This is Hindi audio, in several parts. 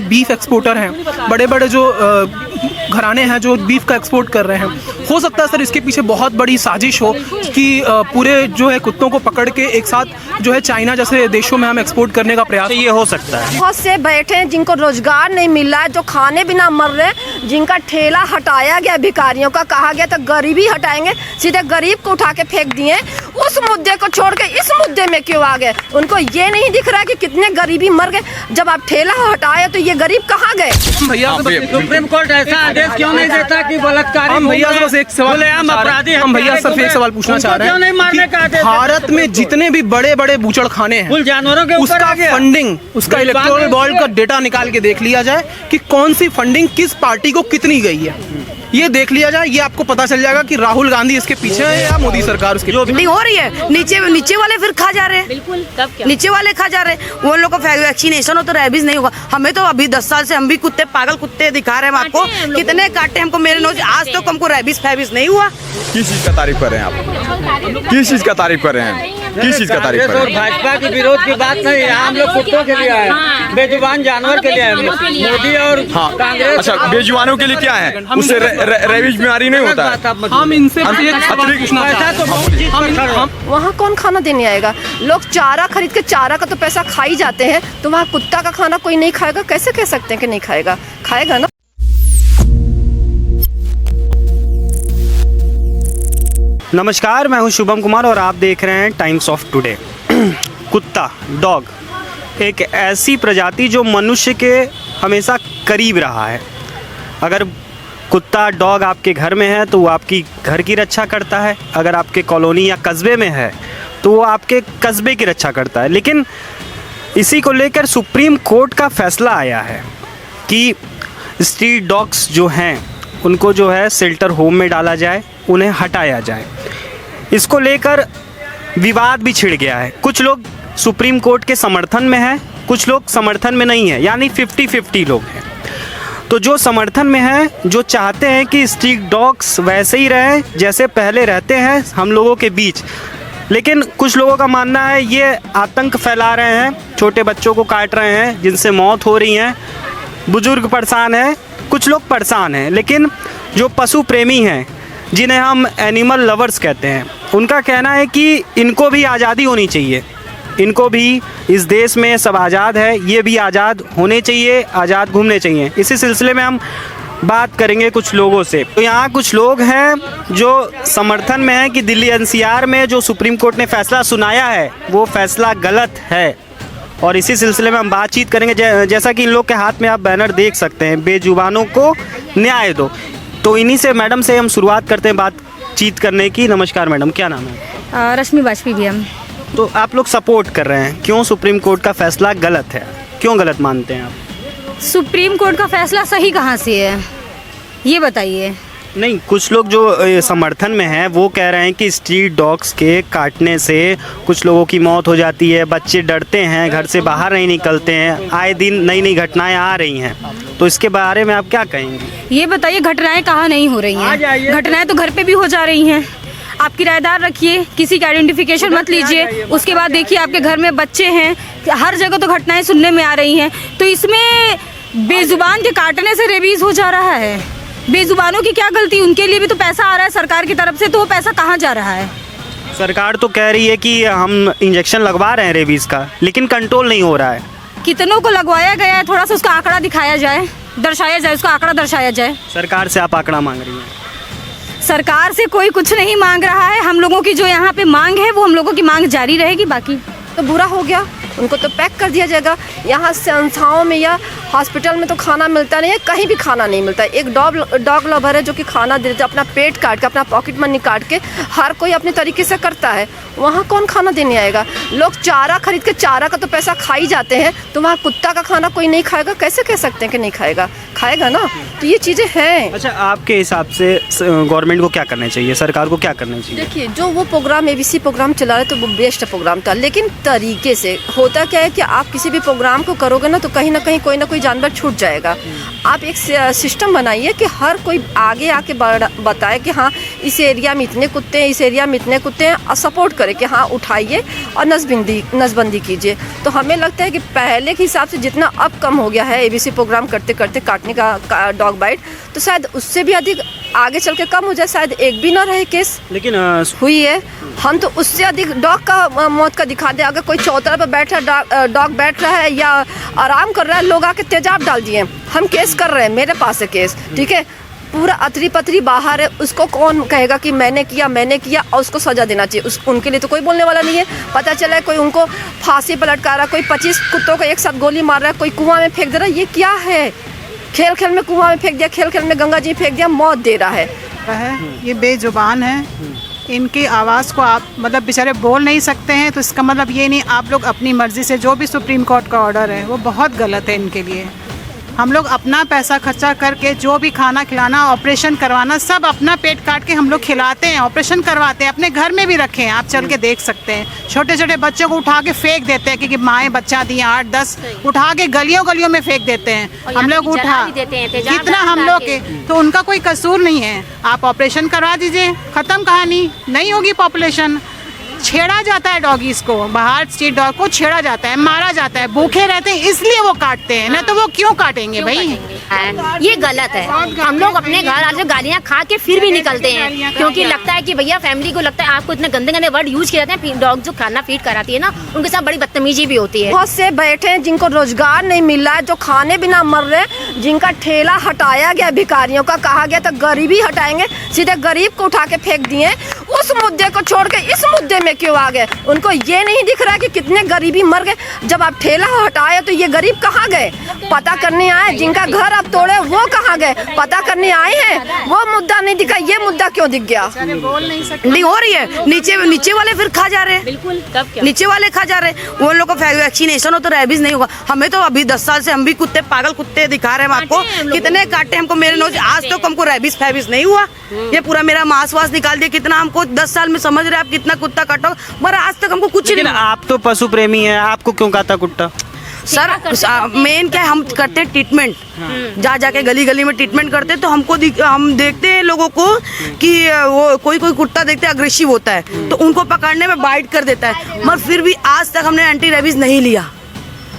बीफ एक्सपोर्टर हैं, बड़े बड़े जो घराने हैं जो बीफ का एक्सपोर्ट कर रहे हैं, हो सकता है सर इसके पीछे बहुत बड़ी साजिश हो कि पूरे जो है कुत्तों को पकड़ के एक साथ जो है चाइना जैसे देशों में हम एक्सपोर्ट करने का प्रयास, ये हो सकता है। बहुत से बैठे हैं जिनको रोजगार नहीं मिल रहा है, जो खाने बिना मर रहे हैं, जिनका ठेला हटाया गया, भिखारियों का कहा गया था गरीबी हटाएंगे, सीधे गरीब को उठा के फेंक दिए। उस मुद्दे को छोड़ के इस मुद्दे में क्यों आ गए? उनको ये नहीं दिख रहा कि कितने गरीबी मर गए। जब आप ठेला हटाए तो ये गरीब कहाँ गए? भैया सुप्रीम कोर्ट ऐसा आदेश क्यों नहीं देता कि बलात्कारी हम भैया से बस एक सवाल हम भैया सिर्फ एक सवाल पूछना चाह रहे हैं कि भारत में जितने भी बड़े बड़े बूचड़ खाने हैं कुल जानवरों के ऊपर उसका फंडिंग, उसका इलेक्टोरल बॉन्ड का डेटा निकाल के देख लिया जाए कि कौन सी फंडिंग किस पार्टी को कितनी गई है, ये देख लिया जाए। ये आपको पता चल जाएगा कि राहुल गांधी इसके पीछे है या मोदी सरकार उसके पीछे। नहीं हो रही है, नीचे वाले फिर खा जा रहे हैं, बिल्कुल नीचे वाले खा जा रहे हैं। वो लोग को वैक्सीनेशन हो तो रेबीज नहीं होगा। हमें तो अभी 10 साल से हम भी कुत्ते पागल कुत्ते दिखा रहे हैं आपको, कितने काटे हमको, मेरे नोज आज तक हमको रेबीज फैबीज नहीं हुआ। किस चीज का तारीफ कर रहे हैं आप? किस चीज का तारीफ कर रहे हैं? किस चीज का तारीफ कर रहे हैं? भाजपा के विरोध की बात नहीं है, हम लोग कुत्तों के लिए आए, बेजुबान जानवर के लिए आए। मोदी और कांग्रेस। अच्छा, बेजुबानों के लिए क्या है? उससे रेबीज बीमारी नहीं होता है। हम इनसे एक सवाल पूछना चाहते हैं, वहाँ कौन खाना देने आएगा? लोग चारा खरीद के, चारा का तो पैसा खाई जाते हैं, तो वहाँ कुत्ता का खाना कोई नहीं खाएगा? कैसे कह सकते हैं कि नहीं खाएगा? खाएगा ना। नमस्कार, मैं हूं शुभम कुमार और आप देख रहे हैं टाइम्स ऑफ टुडे। कुत्ता, डॉग एक ऐसी प्रजाति जो मनुष्य के हमेशा करीब रहा है। अगर कुत्ता डॉग आपके घर में है तो वो आपकी घर की रक्षा करता है, अगर आपके कॉलोनी या कस्बे में है तो वो आपके कस्बे की रक्षा करता है। लेकिन इसी को लेकर सुप्रीम कोर्ट का फैसला आया है कि स्ट्रीट डॉग्स जो हैं उनको जो है शेल्टर होम में डाला जाए, उन्हें हटाया जाए। इसको लेकर विवाद भी छिड़ गया है। कुछ लोग सुप्रीम कोर्ट के समर्थन में हैं, कुछ लोग समर्थन में नहीं है, यानी 50-50 लोग हैं। तो जो समर्थन में हैं, जो चाहते हैं कि स्ट्रीट डॉग्स वैसे ही रहें जैसे पहले रहते हैं हम लोगों के बीच, लेकिन कुछ लोगों का मानना है ये आतंक फैला रहे हैं, छोटे बच्चों को काट रहे हैं जिनसे मौत हो रही है, बुजुर्ग परेशान हैं, कुछ लोग परेशान हैं। लेकिन जो पशु प्रेमी हैं, जिन्हें हम एनिमल लवर्स कहते हैं, उनका कहना है कि इनको भी आज़ादी होनी चाहिए, इनको भी इस देश में सब आज़ाद है, ये भी आज़ाद होने चाहिए, आज़ाद घूमने चाहिए। इसी सिलसिले में हम बात करेंगे कुछ लोगों से। तो यहाँ कुछ लोग हैं जो समर्थन में हैं कि दिल्ली एनसीआर में जो सुप्रीम कोर्ट ने फैसला सुनाया है वो फैसला गलत है, और इसी सिलसिले में हम बातचीत करेंगे। जैसा कि इन लोग के हाथ में आप बैनर देख सकते हैं, बेजुबानों को न्याय दो। तो इन्हीं से मैडम से हम शुरुआत करते हैं बातचीत करने की। नमस्कार मैडम, क्या नाम है? रश्मि वाजपेयी भी हम। तो आप लोग सपोर्ट कर रहे हैं, क्यों सुप्रीम कोर्ट का फैसला गलत है, क्यों गलत मानते हैं आप? सुप्रीम कोर्ट का फैसला सही कहाँ से है ये बताइए। नहीं, कुछ लोग जो समर्थन में हैं वो कह रहे हैं कि स्ट्रीट डॉग्स के काटने से कुछ लोगों की मौत हो जाती है, बच्चे डरते हैं, घर से बाहर नहीं निकलते हैं, आए दिन नई नई घटनाएं आ रही हैं। तो इसके बारे में आप क्या कहेंगे? ये बताइए, घटनाएं कहाँ नहीं हो रही हैं? घटनाएं तो घर पे भी हो जा रही हैं। आप किराएदार रखिए, किसी का आइडेंटिफिकेशन मत लीजिए, उसके बाद देखिए आपके घर में बच्चे हैं, हर जगह तो घटनाएं सुनने में आ रही हैं। तो इसमें बेजुबान के काटने से रेबीज हो जा रहा है। बेजुबानों की क्या गलती? उनके लिए भी तो पैसा आ रहा है सरकार की तरफ से, तो वो पैसा कहाँ जा रहा है? सरकार तो कह रही है कि हम इंजेक्शन लगवा रहे हैं रेबीज का, लेकिन कंट्रोल नहीं हो रहा है। कितनों को लगवाया गया है, थोड़ा सा उसका आंकड़ा दिखाया जाए, दर्शाया जाए, उसका आंकड़ा दर्शाया जाए। सरकार से आप आंकड़ा मांग रही हैं? सरकार से कोई कुछ नहीं मांग रहा है। हम लोगों की जो यहाँ पे मांग है वो हम लोगों की मांग जारी रहेगी। बाकी तो बुरा हो गया, उनको तो पैक कर दिया जाएगा। यहाँ संस्थाओं में या हॉस्पिटल में तो खाना मिलता नहीं है, कहीं भी खाना नहीं मिलता है। एक डॉग लवर है जो कि खाना देते, अपना पेट काट के, अपना पॉकेट मनी काट के हर कोई अपने तरीके से करता है। वहाँ कौन खाना देने आएगा? लोग चारा खरीद के, चारा का तो पैसा खाई जाते हैं, तो वहाँ कुत्ता का खाना कोई नहीं खाएगा? कैसे कह सकते हैं कि नहीं खाएगा? खाएगा ना। तो ये चीज़ें हैं। अच्छा, आपके हिसाब से गवर्नमेंट को क्या करना चाहिए, सरकार को क्या करना चाहिए? देखिए, जो वो प्रोग्राम ABC प्रोग्राम चला रहे तो वो बेस्ट प्रोग्राम था, लेकिन तरीके से। होता क्या है कि आप किसी भी प्रोग्राम को करोगे ना तो कहीं ना कहीं कोई ना कोई जानवर छूट जाएगा। आप एक सिस्टम बनाइए कि हर कोई आगे आके बताए कि हाँ इस एरिया में इतने कुत्ते हैं, इस एरिया में इतने कुत्ते हैं, और सपोर्ट करे कि हाँ उठाइए और नसबंदी कीजिए। तो हमें लगता है कि पहले के हिसाब से जितना अब कम हो गया है ABC प्रोग्राम करते करते काटने का डॉग बाइट, तो शायद उससे भी अधिक आगे चल के कम हो जाए, शायद एक भी ना रहे केस। लेकिन हुई है, हम तो उससे अधिक डॉग का मौत का दिखा दे। अगर कोई चौतरा पर बैठा डॉग बैठ रहा है या आराम कर रहा है, लोग आके तेजाब डाल दिए, हम केस कर रहे हैं, मेरे पास है केस, ठीक है, पूरा अतरी पतरी बाहर है, उसको कौन कहेगा कि मैंने किया और उसको सजा देना चाहिए। उनके लिए तो कोई बोलने वाला नहीं है। पता चला है कोई उनको फांसी पर लटका रहा है, कोई 25 कुत्तों को एक साथ गोली मार रहा है, कोई कुआं में फेंक दे रहा है। ये क्या है? खेल खेल में कुआं में फेंक दिया, खेल खेल में गंगा जी फेंक दिया, मौत दे रहा है। ये बेजुबान है, इनकी आवाज़ को आप मतलब बेचारे बोल नहीं सकते हैं, तो इसका मतलब ये नहीं आप लोग अपनी मर्ज़ी से जो भी सुप्रीम कोर्ट का ऑर्डर है वो बहुत गलत है इनके लिए। हम लोग अपना पैसा खर्चा करके जो भी खाना खिलाना, ऑपरेशन करवाना, सब अपना पेट काट के हम लोग खिलाते हैं, ऑपरेशन करवाते हैं, अपने घर में भी रखे हैं, आप चल के देख सकते हैं। छोटे छोटे बच्चों को उठा के फेंक देते हैं क्योंकि माएँ बच्चा दी 8-10, उठा के गलियों में फेंक देते हैं। हम लोग उठा जितना हम लोग के, तो उनका कोई कसूर नहीं है। आप ऑपरेशन करवा दीजिए, ख़त्म कहानी, नहीं होगी पॉपुलेशन। छेड़ा जाता है डॉगीज को, बाहर स्ट्रीट डॉग को छेड़ा जाता है, मारा जाता है, भूखे रहते हैं इसलिए वो काटते हैं, ना तो वो क्यों काटेंगे भाई? ये गलत है। हम लोग अपने घर आज गालियाँ खा के फिर भी निकलते हैं, क्योंकि लगता है कि भैया फैमिली को लगता है आपको इतने गंदे गंदे वर्ड यूज किए जाते हैं। डॉग जो खाना फीड कराती है ना, उनके साथ बड़ी बदतमीजी भी होती है। बहुत से बैठे हैं जिनको रोजगार नहीं मिल रहा है, जो खाने बिना मर रहे हैं, जिनका ठेला हटाया गया, भिखारियों का कहा गया तो गरीबी हटाएंगे, सीधे गरीब को उठा के फेंक दिए। उस मुद्दे को छोड़ के इस मुद्दे में क्यों आ गए? उनको ये नहीं दिख रहा है कि कितने गरीबी मर गए। जब आप ठेला हटाए तो ये गरीब कहाँ गए? पता करने आए, जिनका घर आप तोड़े वो कहाँ गए? पता करने आए हैं, वो मुद्दा नहीं दिखा, ये मुद्दा क्यों दिख गया? बोल नहीं सकते, नहीं हो रही है। नीचे वाले फिर खा जा रहे हैं, बिल्कुल, तब क्या? नीचे वाले खा जा रहे हैं। वो लोग को वैक्सीनेशन हो तो रेबीज नहीं होगा। हमें तो अभी 10 साल से हम भी कुत्ते, पागल कुत्ते दिखा रहे हैं आपको, कितने काटे हमको, मेरे नोज आज तक हमको रेबीज फैबीज नहीं हुआ। ये पूरा मेरा मांस वास निकाल दिया, कितना हमको 10 साल में समझ रहे आप कितना कुत्ता काटो, मगर आज तक हमको कुछ नहीं। आप तो पशु प्रेमी हैं, आपको क्यों काटा कुत्ता? सर मेन क्या है, हम करते हैं ट्रीटमेंट, जा जाके गली गली में ट्रीटमेंट करते हैं, तो हमको हम देखते हैं लोगों को कि वो कोई कुत्ता देखते हैं अग्रेसिव होता है तो उनको पकड़ने में बाइट कर देता है, मगर फिर भी आज तक हमने एंटी रेबीज नहीं लिया।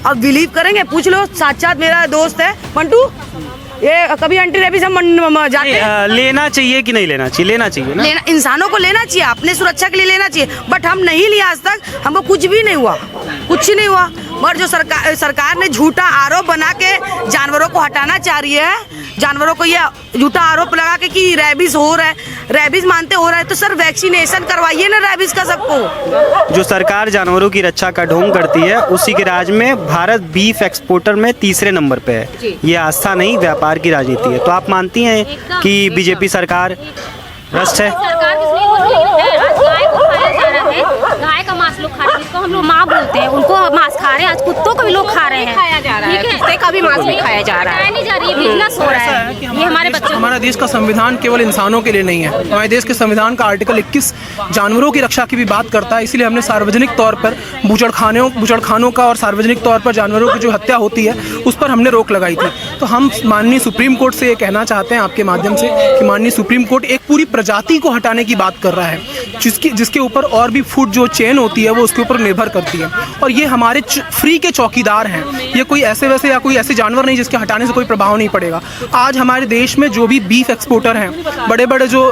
अब बिलीव करेंगे, पूछ लो, साथ मेरा दोस्त है मंटू, ये कभी एंटी रेबीज हम जाते हैं। लेना चाहिए कि नहीं लेना चाहिए? लेना चाहिए ना, इंसानों को लेना चाहिए, अपने सुरक्षा के लिए लेना चाहिए, बट हम नहीं लिया आज तक, हमको कुछ भी नहीं हुआ, कुछ नहीं हुआ। मगर जो सरकार ने झूठा आरोप बना के जानवरों को हटाना चाह रही है, जानवरों को ये झूठा आरोप लगा के कि रेबीज हो रहा है, रेबीज मानते हो रहा है, तो सर वैक्सीनेशन करवाइए ना रेबीज का सबको। जो सरकार जानवरों की रक्षा का ढोंग करती है, उसी के राज में भारत बीफ एक्सपोर्टर में तीसरे नंबर पे है। ये आस्था नहीं, व्यापार की राजनीति है। तो आप मानती हैं कि बीजेपी सरकार भ्रष्ट है? गाय का मांस लोग खाते हैं, जिसको हम लोग माँ बोलते हैं, उनको मांस खा रहे हैं। आज कुत्तों का भी लोग खा रहे हैं, खाया जा रहा है, कुत्ते का भी मांस भी खाया जा रहा है, नहीं जा रही है, बिजनेस हो रहा है। ये हमारे बच्चों, हमारा देश का संविधान केवल इंसानों के लिए नहीं है। हमारे देश के संविधान का आर्टिकल 21 जानवरों की रक्षा की भी बात करता है। इसीलिए हमने सार्वजनिक तौर पर बूचड़खानों का और सार्वजनिक तौर पर जानवरों की जो हत्या होती है उस पर हमने रोक लगाई थी। तो हम माननीय सुप्रीम कोर्ट से ये कहना चाहते हैं आपके माध्यम से कि माननीय सुप्रीम कोर्ट एक पूरी प्रजाति को हटाने की बात कर रहा है, जिसके ऊपर और भी फूड जो चेन होती है वो उसके ऊपर निर्भर करती है। और ये हमारे फ्री के चौकीदार हैं, ये कोई ऐसे वैसे या कोई ऐसे जानवर नहीं जिसके हटाने से कोई प्रभाव नहीं पड़ेगा। आज हमारे देश में जो भी बीफ एक्सपोर्टर हैं, बड़े बड़े जो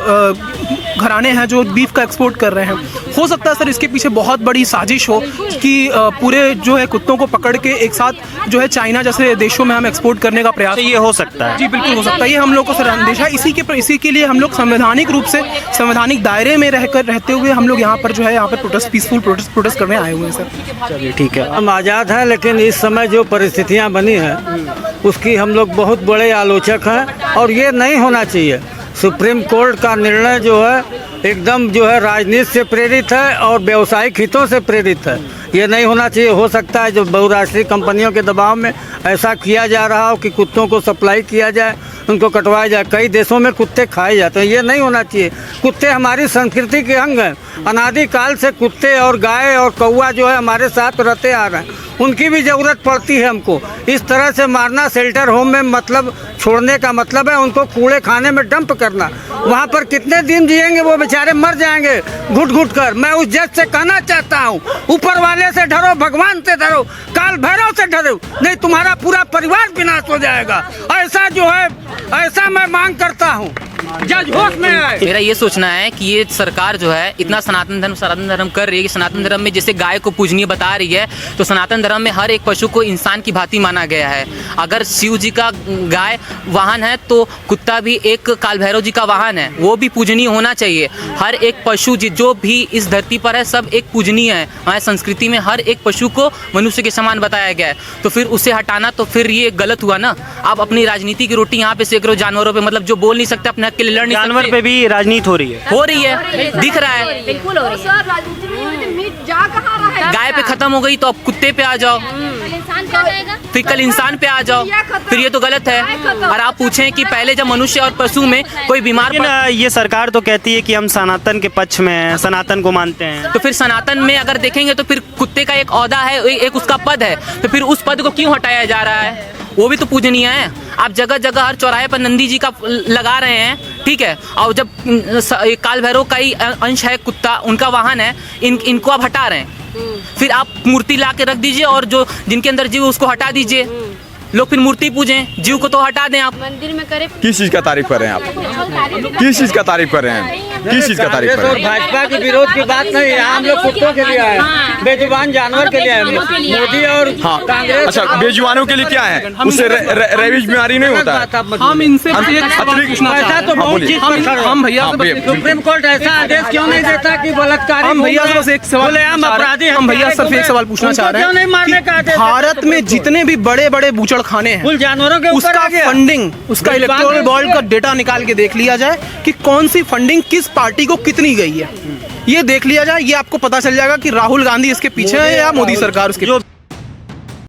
घराने हैं जो बीफ का एक्सपोर्ट कर रहे हैं, हो सकता है सर इसके पीछे बहुत बड़ी साजिश हो कि पूरे जो है कुत्तों को पकड़ के एक साथ जो है चाइना जैसे देशों में हम एक्सपोर्ट करने का प्रयास। ये हो सकता है? जी बिल्कुल हो सकता है, ये हम लोग को सर अंदेशा है। इसी के लिए हम लोग संवैधानिक रूप से संवैधानिक दायरे में रहते हुए हम लोग यहाँ पर जो है यहाँ पर पीसफुल प्रोटेस्ट करने आए हुए हैं सर। चलिए ठीक है। हम आज़ाद हैं, लेकिन इस समय जो परिस्थितियाँ बनी हैं उसकी हम लोग बहुत बड़े आलोचक हैं, और ये नहीं होना चाहिए। सुप्रीम कोर्ट का निर्णय जो है एकदम जो है राजनीति से प्रेरित है और व्यावसायिक हितों से प्रेरित है। ये नहीं होना चाहिए। हो सकता है जो बहुराष्ट्रीय कंपनियों के दबाव में ऐसा किया जा रहा हो कि कुत्तों को सप्लाई किया जाए, उनको कटवाया जाए। कई देशों में कुत्ते खाए जाते हैं, ये नहीं होना चाहिए। कुत्ते हमारी संस्कृति के अंग हैं। अनादि काल से कुत्ते और गाय और कौवा जो है हमारे साथ रहते आ रहे हैं, उनकी भी ज़रूरत पड़ती है हमको। इस तरह से मारना शेल्टर होम में मतलब छोड़ने का मतलब है उनको कूड़े खाने में डंप करना। वहाँ पर कितने दिन जिएंगे वो बेचारे, मर जाएंगे घुट घुट कर। मैं उस जज से कहना चाहता हूँ, ऊपर वाले से डरो, भगवान से डरो, काल भैरव से डरो, नहीं तुम्हारा पूरा परिवार विनाश हो जाएगा। ऐसा जो है, ऐसा मैं मांग करता हूँ, जज होश में आए। मेरा ये सोचना है कि ये सरकार जो है इतना सनातन धर्म कर रही है कि सनातन धर्म में जैसे गाय को पूजनीय बता रही है, तो सनातन धर्म में हर एक पशु को इंसान की भांति माना गया है। अगर शिव जी का गाय वाहन है तो कुत्ता भी एक काल भैरव जी का वाहन है, वो भी पूजनीय होना चाहिए। हर एक पशु जो भी इस धरती पर है सब एक पूजनीय है। हमारी संस्कृति में हर एक पशु को मनुष्य के समान बताया गया है, तो फिर उसे हटाना तो फिर ये गलत हुआ ना। आप अपनी राजनीति की रोटी यहाँ पे सेक रहे हो जानवरों पे, मतलब जो बोल नहीं सकते, अपने हक के लिए लड़ नहीं सकते। जानवर पे भी राजनीति हो रही है, दिख रहा है। बिल्कुल हो रही है। गाय पे खत्म हो गई तो अब कुत्ते पे आ जाओ, फिर कल इंसान पे आ जाओ, फिर ये तो गलत है। और आप पूछें कि पहले जब मनुष्य और पशु में कोई बीमार लेकिन ये सरकार तो कहती है कि हम सनातन के पक्ष में हैं, सनातन को मानते हैं। तो फिर सनातन में अगर देखेंगे तो फिर कुत्ते का एक औहदा है, एक उसका पद है, तो फिर उस पद को क्यों हटाया जा रहा है? वो भी तो पूजनीय है। आप जगह जगह हर चौराहे पर नंदी जी का लगा रहे हैं, ठीक है, और जब काल भैरव का ही अंश है कुत्ता, उनका वाहन है, इनको आप हटा रहे हैं। फिर आप मूर्ति ला के रख दीजिए और जो जिनके अंदर जीव उसको हटा दीजिए। लोग फिर मूर्ति पूजें, जीव को तो हटा दें आप। मंदिर में करे किस चीज का तारीफ कर रहे हैं आप? किस चीज का तारीफ कर रहे हैं? किस चीज का तारीफ कर रहे हैं? भाजपा के विरोध की बात नहीं है, हम लोग कुत्तों के लिए आए, बेजुबान जानवर के लिए आए। मोदी और कांग्रेस। अच्छा, बेजुबानों के लिए क्या है? उससे रेबीज बीमारी नहीं होता है? हम इनसे एक सवाल पूछना ऐसा चाहते तो बहुत चीज पर खड़े। हम भैया से भैया, बस- सुप्रीम कोर्ट ऐसा आदेश क्यों नहीं देता कि बलात्कारी हम भैया से बस एक सवाल खुलेआम पूछना चाह रहे अपराधी हैं। हम भैया सिर्फ एक सवाल पूछना चाह रहे क्यों नहीं मारने का हैं आदेश कि भारत में जितने भी बड़े बड़े बूचड़ खाने कुल हैं जानवरों के ऊपर उसका आ गया। फंडिंग, उसका इलेक्टोरल बॉन्ड का डेटा निकाल के देख लिया जाए कि कौन सी फंडिंग किस पार्टी को कितनी गई है, ये देख लिया जाए। ये आपको पता चल जाएगा कि राहुल गांधी इसके पीछे है या मोदी सरकार उसके।